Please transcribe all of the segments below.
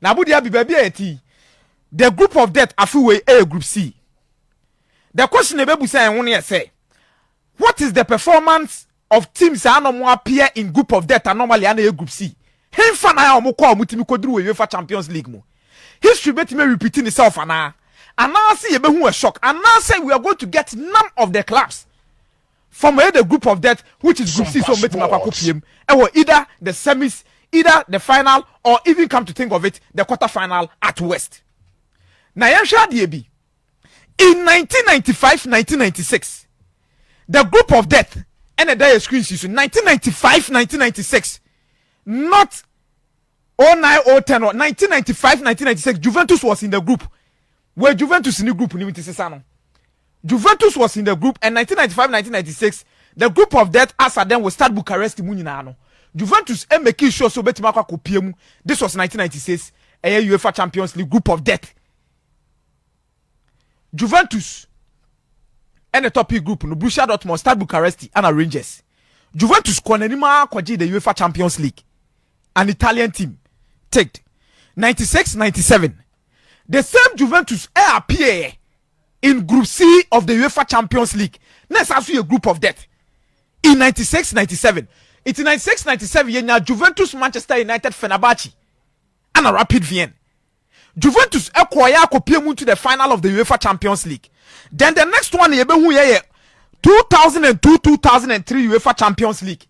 na budi abi baby eti the group of death afiwe A group C. The question ebebu say enwo say what is the performance of teams that no appear in group of death and normally and A group C? Hemfa na ya omukọ omutimi koduru UEFA Champions League mo. History betime repeating itself and now see you be a shock. And now say we are going to get none of the clubs from the group of death, which is group C. So either the semis, either the final, or even come to think of it, the quarter-final at West. Now, in 1995-1996, the group of death and the day screen season 1995-1996, not 09-010 or 1995-1996, Juventus was in the group. Where Juventus in the group, Juventus was in the group, and 1995-1996, the group of death as then will start Bucharest. Juventus and making sure so betimaka kopiemu. This was 1996, a UEFA Champions League group of death. Juventus and the top group no Borussia Dortmund, Stade Bucharest, and Rangers. Juventus konenima kwaji the UEFA Champions League, an Italian team. Take 96-97. The same Juventus appear in Group C of the UEFA Champions League. Next, also a group of death. In 96-97. It's 96-97, yenya Juventus, Manchester United, Fenerbahce, and a Rapid Vienna. Juventus acquire to the final of the UEFA Champions League. Then the next one, 2002-2003 UEFA Champions League.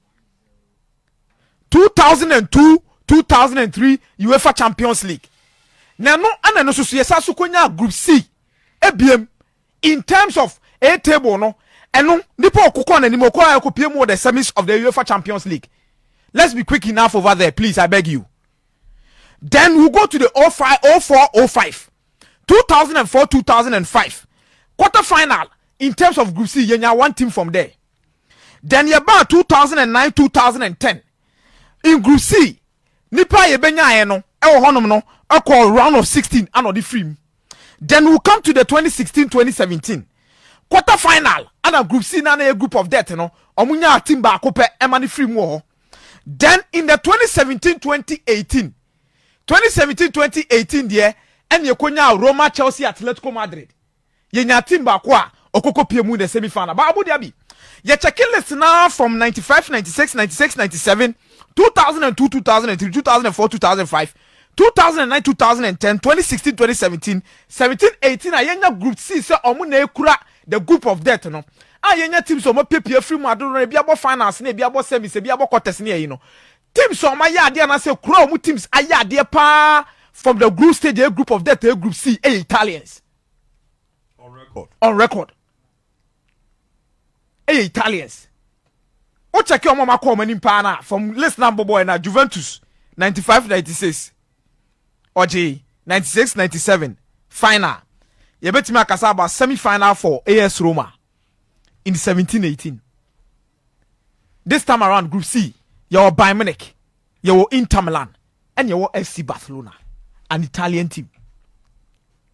2002-2003 UEFA Champions League. Now, no, and no, so yes, Group C, ABM, in terms of a table, no, and no, Nipo Kokon and Nimoko Akopeah the semis of the UEFA Champions League. Let's be quick enough over there, please, I beg you. Then we'll go to the 04-05, 2004-2005, quarter-final, in terms of Group C, you have one team from there. Then you about 2009-2010, in Group C, Nipa Yebenya Eno, no, I call round of 16 and the free. Then we'll come to the 2016-2017 quarter final and a group C and a group of death, Omunya Timba Kope Emani free more. Then in the 2017-2018 there, and Yokonya Roma, Chelsea, Atletico Madrid. Yenya Timba Kwa Okoko Piemu the semi final. But Abu Dhabi. Ye checking list now from 95, 96, 96, 97, 2002, 2003, 2004, 2005. 2009, 2010, 2016, 2017, 17, 18, ayenya group C, say omuna ekura the group of death, no. Ayenya teams omo PPA free mu adoro na biabo finance na biabo semis, biabo quarters na yi no. Teams omo ya ade na say kura omo teams aya ade pa from the group stage, a group of death, a group C, Italians. On record. On record. Italians. O check your mama call many pa from list number boy na Juventus 95-96. OJ 96-97 final. You bet me about semi-final for AS Roma in 17-18. This time around Group C, you're Bayern Munich, you're Inter Milan, and you're FC Barcelona, an Italian team.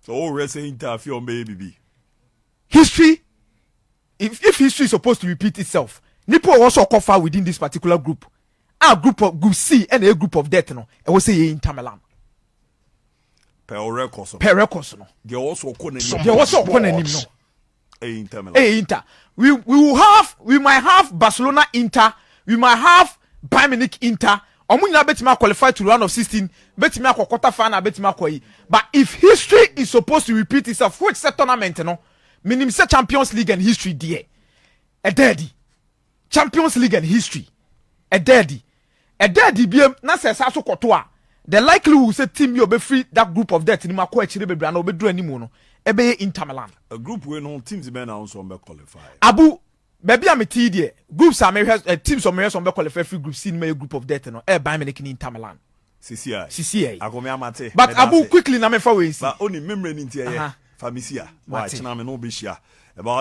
So already saying that your baby. History, if history is supposed to repeat itself, Nipo also cover within this particular group. A group of Group C and a group of death, no, I will say Inter Milan. Per records, no. They also couldn't. No. Inter. We might have Barcelona Inter. We might have Bayern Munich Inter. Omunya betima qualify to round of 16. Betima quarter final. Betima koi. But if history is supposed to repeat itself, which set tournament no? Minimum say Champions League and history there. A daddy. Champions League and history. A daddy. BM na se sa so kotoa. The likelihood will say team you be free that group of death in my coach be brand or be do any mono. Ebe Inter Milan. A group where no teams be now so be qualify. Abu baby am there. Groups are teams of America be qualify free group C in my group of death no. Bayern Munich in Inter Milan. CCI. Akomeah mate. But Abu quickly na me for we see. But only memory in here. Famisia. Why china me no be share. About